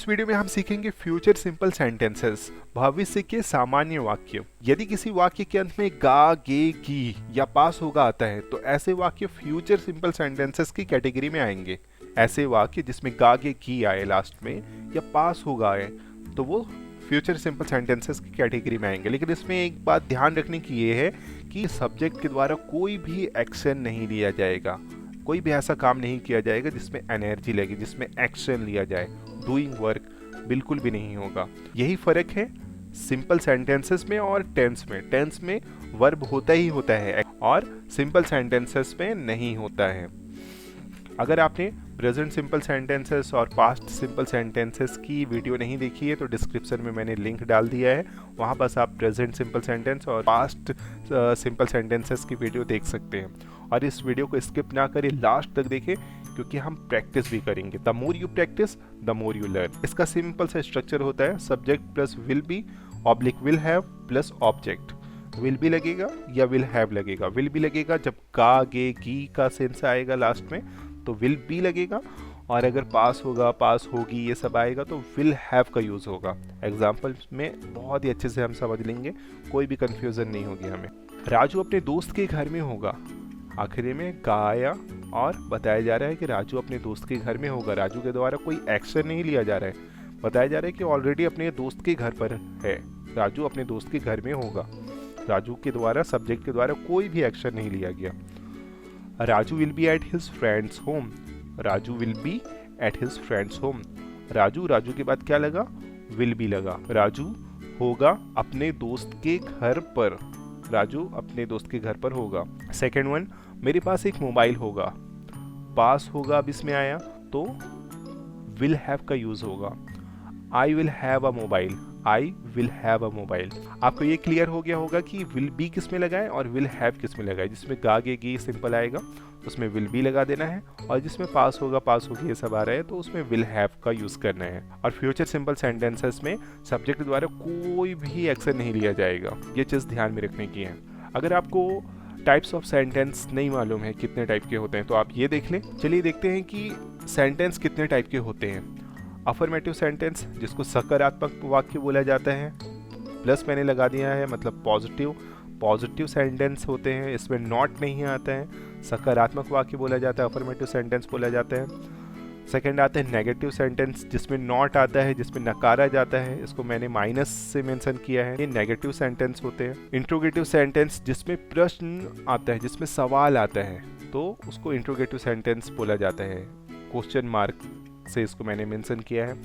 इस वीडियो में हम सीखेंगे फ्यूचर सिंपल सेंटेंसेस, भविष्य के सामान्य वाक्य। यदि किसी वाक्य के अंत में गा, गे, की या पास होगा आता है तो ऐसे वाक्य फ्यूचर सिंपल सेंटेंसेस की कैटेगरी में आएंगे। ऐसे वाक्य जिसमें गा, गे, की आए लास्ट में या पास होगा आए तो वो फ्यूचर सिंपल सेंटेंसेस की कैटेगरी में आएंगे। लेकिन इसमें एक बात ध्यान रखने की ये है कि सब्जेक्ट के द्वारा कोई भी एक्शन नहीं लिया जाएगा, कोई भी ऐसा काम नहीं किया जाएगा जिसमें एनर्जी लगे, जिसमें एक्शन लिया जाए। डूइंग वर्क बिल्कुल भी नहीं होगा। यही फर्क है सिंपल सेंटेंसेस में और टेंस में। टेंस में वर्ब होता ही होता है और सिंपल सेंटेंसेस में नहीं होता है। अगर आपने प्रेजेंट सिंपल सेंटेंसेस और पास्ट सिंपल सेंटेंसेस की वीडियो नहीं देखी है तो डिस्क्रिप्शन में मैंने लिंक डाल दिया है, वहाँ बस आप प्रेजेंट सिंपल सेंटेंस और पास्ट सिंपल सेंटेंसेस की वीडियो देख सकते हैं। और इस वीडियो को स्किप ना करें, लास्ट तक देखें क्योंकि हम प्रैक्टिस भी करेंगे। The more you practice the more you learn. इसका सिंपल सा स्ट्रक्चर होता है subject plus will be oblique will have plus object. Will be लगेगा या विल हैव लगेगा। विल बी लगेगा जब गा, गे, की का सेंस आएगा लास्ट में तो विल बी लगेगा, और अगर पास होगा, पास होगी, ये सब आएगा तो विल हैव का यूज़ होगा। एग्जाम्पल में बहुत ही अच्छे से हम समझ लेंगे, कोई भी कंफ्यूजन नहीं होगी हमें। राजू अपने दोस्त के घर में होगा, आखिरी में गा आया और बताया जा रहा है कि राजू अपने दोस्त के घर में होगा। राजू के द्वारा कोई एक्शन नहीं लिया जा रहा है, बताया जा रहा है कि ऑलरेडी अपने दोस्त के घर पर है। राजू अपने दोस्त के घर में होगा। राजू के द्वारा, सब्जेक्ट के द्वारा कोई भी एक्शन नहीं लिया गया। Raju will be at his friends home. Raju will be at his friends home. Raju, Raju के बाद क्या लगा? विल बी लगा। राजू होगा अपने दोस्त के घर पर। राजू अपने दोस्त के घर पर होगा। सेकेंड वन, मेरे पास एक मोबाइल होगा। पास होगा अब इसमें आया तो विल हैव का यूज होगा। I will have a mobile. I will have a mobile. आपको ये क्लियर हो गया होगा कि विल बी किस में लगाए और विल हैव किस में लगाए। जिसमें गा, गे, गी सिंपल आएगा उसमें विल बी लगा देना है, और जिसमें पास होगा, पास होगी ये सब आ रहा है तो उसमें विल हैव का यूज करना है। और फ्यूचर सिंपल सेंटेंसेस में सब्जेक्ट द्वारा कोई भी एक्शन नहीं लिया जाएगा। ये चीज़ ध्यान में रखने की है। अगर आपको टाइप्स ऑफ सेंटेंस नहीं मालूम है कितने टाइप के होते हैं तो आप ये देख लें। चलिए देखते हैं कि सेंटेंस कितने टाइप के होते हैं। अफर्मेटिव सेंटेंस, जिसको सकारात्मक वाक्य बोला जाता है, प्लस मैंने लगा दिया है, मतलब पॉजिटिव सेंटेंस होते हैं, इसमें नॉट नहीं आता है, सकारात्मक वाक्य बोला जाता है, अफर्मेटिव सेंटेंस बोला जाता है। सेकंड आता है नेगेटिव सेंटेंस, जिसमें नॉट आता है, जिसमें नकारा जाता है, इसको मैंने माइनस से मेंशन किया है, ये नेगेटिव सेंटेंस होते हैं। इंट्रोगेटिव सेंटेंस, जिसमें प्रश्न आता है, जिसमें सवाल आता है, तो उसको इंट्रोगेटिव सेंटेंस बोला जाता है। क्वेश्चन मार्क से इसको मैंने मेंशन किया है।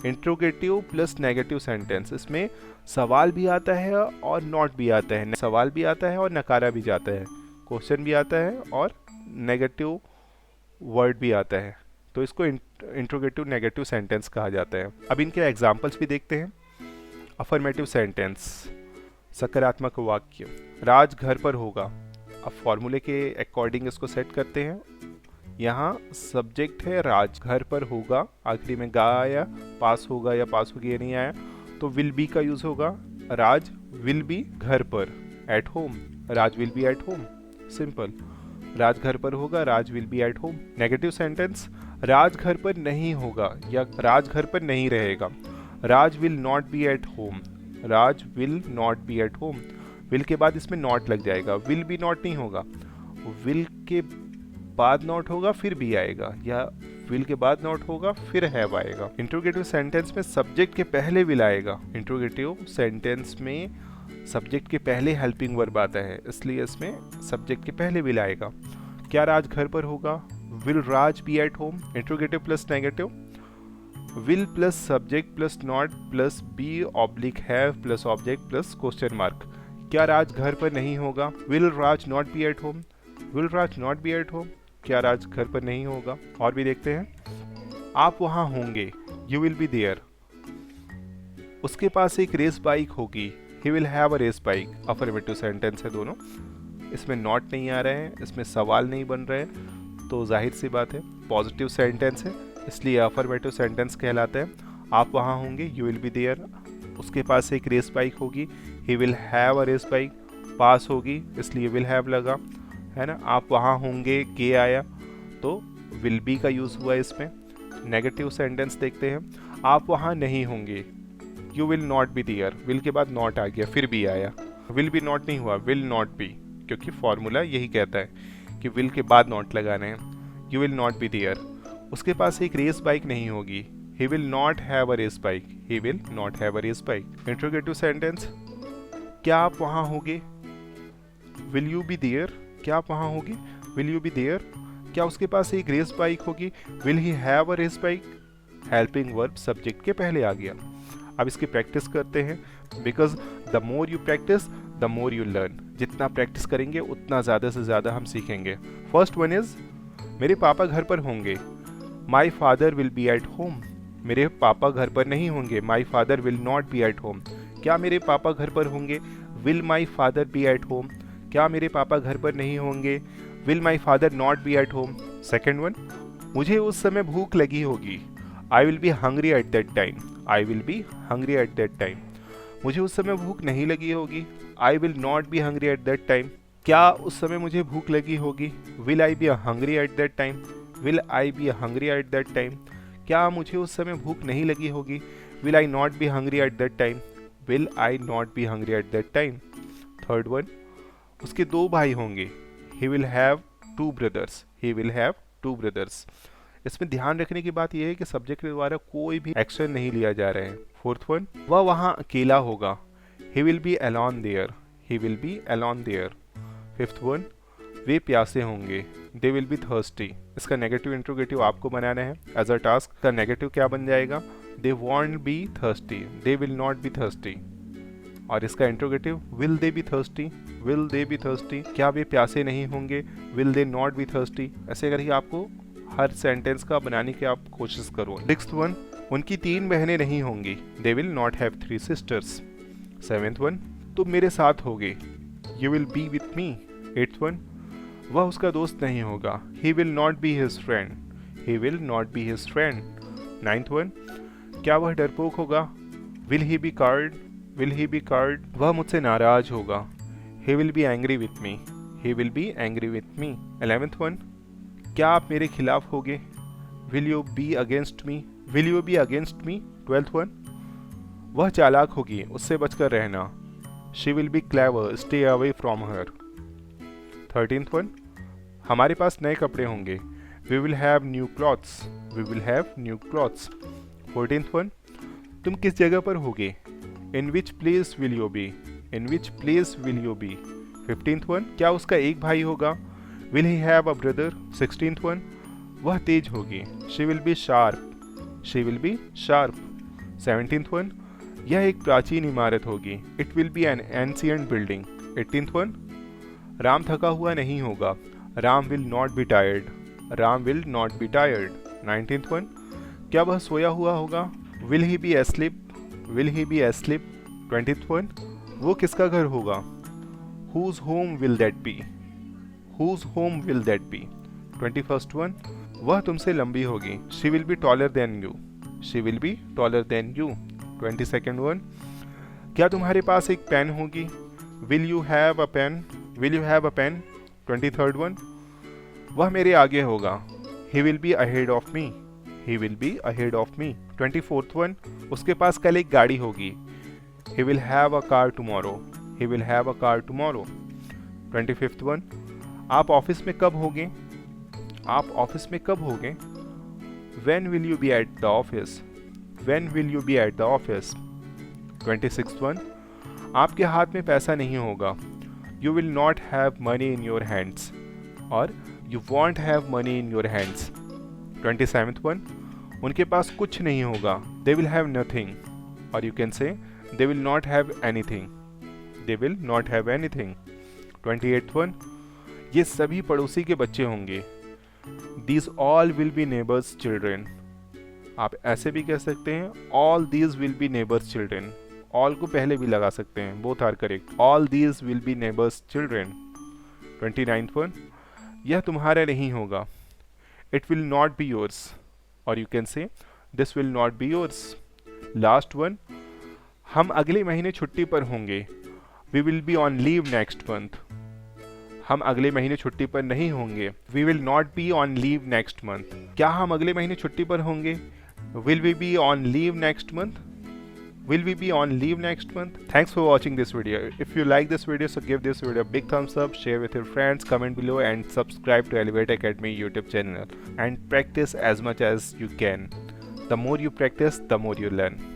इंट्रोगेटिव प्लस नेगेटिव सेंटेंस, इसमें सवाल भी आता है और नॉट भी आता है। सवाल भी आता है और नकारा भी जाता है, क्वेश्चन भी आता है और नेगेटिव वर्ड भी आता है, तो इसको इंट्रोगेटिव नेगेटिव सेंटेंस कहा जाता है। अब इनके एग्जांपल्स भी देखते हैं। अफर्मेटिव सेंटेंस, सकारात्मक वाक्य, राज घर पर होगा। अब फॉर्मूले के अकॉर्डिंग इसको सेट करते हैं। यहाँ सब्जेक्ट है राज, घर पर होगा, आखिरी में गा आया, पास होगा या पास होगी ये नहीं आया तो विल बी का यूज होगा। राज विल बी घर पर, at home. Raj will be at home, simple. Raj घर पर होगा, Raj will be at home. Negative sentence, Raj घर पर नहीं होगा या राज घर पर नहीं रहेगा। Raj will not be at home. Raj will not be at home. Will के बाद इसमें नॉट लग जाएगा, विल बी नॉट नहीं होगा। विल के बाद नॉट होगा फिर भी आएगा, या विल के बाद नॉट होगा फिर हैव आएगा। इंट्रोगेटिव सेंटेंस में सब्जेक्ट के पहले विल आएगा। इंट्रोगेटिव सेंटेंस में सब्जेक्ट के पहले हेल्पिंग वर्ब आता है, इसलिए इसमें सब्जेक्ट के पहले विल आएगा। क्या राज घर पर होगा? Will Raj be at home. Interrogative plus negative, will plus subject plus not plus be oblique have plus object plus question mark. क्या राज घर पर नहीं होगा? Will Raj not be at home. Will Raj not be at home, क्या राज घर पर नहीं होगा। और भी देखते हैं। आप वहां होंगे, यू विल बी देयर। उसके पास एक रेस बाइक होगी, he will have a race bike. Affirmative sentence है दोनों, इसमें नॉट नहीं आ रहे हैं, इसमें सवाल नहीं बन रहे हैं, तो जाहिर सी बात है पॉजिटिव सेंटेंस है, इसलिए अफर्मेटिव सेंटेंस कहलाता है। आप वहां होंगे, यू विल बी देयर। उसके पास एक रेस बाइक होगी, he will have a race bike. पास होगी इसलिए विल हैव लगा, है ना। आप वहाँ होंगे, के आया तो विल बी का यूज़ हुआ इसमें। नेगेटिव सेंटेंस देखते हैं। आप वहाँ नहीं होंगे, you will not be there, will के बाद नॉट आ गया, फिर भी आया, विल बी नॉट नहीं हुआ, विल नॉट बी, क्योंकि फॉर्मूला यही कहता है कि विल के बाद नॉट लगाने हैं। You will not be there, उसके पास एक रेस बाइक नहीं होगी, he will not have a race bike, he will not have a race bike. Interrogative sentence, क्या आप वहाँ होगे, विल यू बी देयर, क्या आप वहाँ होगे, विल यू बी देयर। क्या उसके पास एक रेस बाइक होगी, will he have a race bike. Helping verb subject के पहले आ गया। अब इसकी प्रैक्टिस करते हैं, because the more you practice the more you learn. जितना प्रैक्टिस करेंगे उतना ज़्यादा से ज़्यादा हम सीखेंगे। फर्स्ट वन इज, मेरे पापा घर पर होंगे, my father will be at home. मेरे पापा घर पर नहीं होंगे, my father will not be at home. क्या मेरे पापा घर पर होंगे, will my father be at home. क्या मेरे पापा घर पर नहीं होंगे, will my father not be at home. Second one, मुझे उस समय भूख लगी होगी, I will be hungry at that time. I will be hungry at that time. मुझे उस समय भूख नहीं लगी होगी, I will not B hungry at that time. क्या उस समय मुझे भूख लगी होगी, will I B hungry at that time. Will I B hungry at that time. क्या मुझे उस समय भूख नहीं लगी होगी, will I not be hungry at that time. Will I not be hungry at that time. Third one, उसके दो भाई होंगे, ही will have two brothers. He will have two brothers. इसमें ध्यान रखने की बात यह है कि सब्जेक्ट के द्वारा कोई भी एक्शन नहीं लिया जा रहा है। फोर्थ वन, वह वहाँ अकेला होगा, he will be alone there. He will be alone there. Fifth one, वे प्यासे होंगे, दे विल बी थर्स्टी। इसका नेगेटिव इंट्रोगेटिव आपको बनाना है एज अ टास्क। का नेगेटिव क्या बन जाएगा, they won't be thirsty, they will not be thirsty. और इसका interrogative, will they be thirsty, will they be thirsty. क्या वे प्यासे नहीं होंगे, will they not be thirsty. ऐसे करके आपको हर सेंटेंस का बनाने की आप कोशिश करो। सिक्स्थ वन, उनकी 3 बहनें नहीं होंगी, they will not have 3 sisters. Seventh one, तुम मेरे साथ होगे, you will be with me. Eighth one, वह उसका दोस्त नहीं होगा, he will not be his friend. He will not be his friend. Ninth one, क्या वह डरपोक होगा, will he be coward. Will he be coward. वह मुझसे नाराज होगा, he will be angry with me. He will be angry with me. 11th one, क्या आप मेरे खिलाफ होगे, will you be against me. Will you be against me. 12th one, वह चालाक होगी, उससे बचकर रहना, she will be clever, stay away from her. 13th one, हमारे पास नए कपड़े होंगे, we will have new clothes. We will have new clothes. 14th one, तुम किस जगह पर होगे, in which place will you be. In which place will you be. 15th one, क्या उसका एक भाई होगा, will he have a brother. 16th one, वह तेज होगी, she will be sharp. She will be sharp. 17th one, यह एक प्राचीन इमारत होगी, it will be an ancient building. 18th one, Ram थका हुआ नहीं होगा, Ram will not be tired. Ram will not be tired. 19th one, क्या वह सोया हुआ होगा, will he be asleep. Will he be asleep. 20th one, वो किसका घर होगा, whose home will that be. Whose home will that be. 21st one, वह तुमसे लंबी होगी, she will be taller than you. She will be taller than you. 22nd one, क्या तुम्हारे पास एक पेन होगी, will you have a pen. Will you have a pen. 23rd one, वह मेरे आगे होगा, he will be ahead of me. He will be ahead of me. 24th one, उसके पास कल एक गाड़ी होगी, he will have a car tomorrow. He will have a car tomorrow. 25th one, आप ऑफिस में कब होगे। आप ऑफिस में कब होगे, when will you be at the office. When will you be at the office. 26th one, आपके हाथ में पैसा नहीं होगा, you will not have money in your hands. और you won't have money in your hands. 27th one, उनके पास कुछ नहीं होगा, दे विल हैव नथिंग। और you can say they will not have anything. They will not have anything. 28th one, ये सभी पड़ोसी के बच्चे होंगे, these all will be neighbours children. आप ऐसे भी कह सकते हैं, all these will be neighbours children. All को पहले भी लगा सकते हैं, both are correct. All these will be neighbours children. 29th one, यह तुम्हारा नहीं होगा, it will not be yours. और you can say this will not be yours. Last one, हम अगले महीने छुट्टी पर होंगे, we will be on leave next month. हम अगले महीने छुट्टी पर नहीं होंगे, we will not be on leave next month. क्या हम अगले महीने छुट्टी पर होंगे, Will we be on leave next month? Will we be on leave next month? Thanks for watching this video. If you like this video, so give this video a big thumbs up, share with your friends, comment below and subscribe to Elevate Academy YouTube channel and practice as much as you can. The more you practice, the more you learn.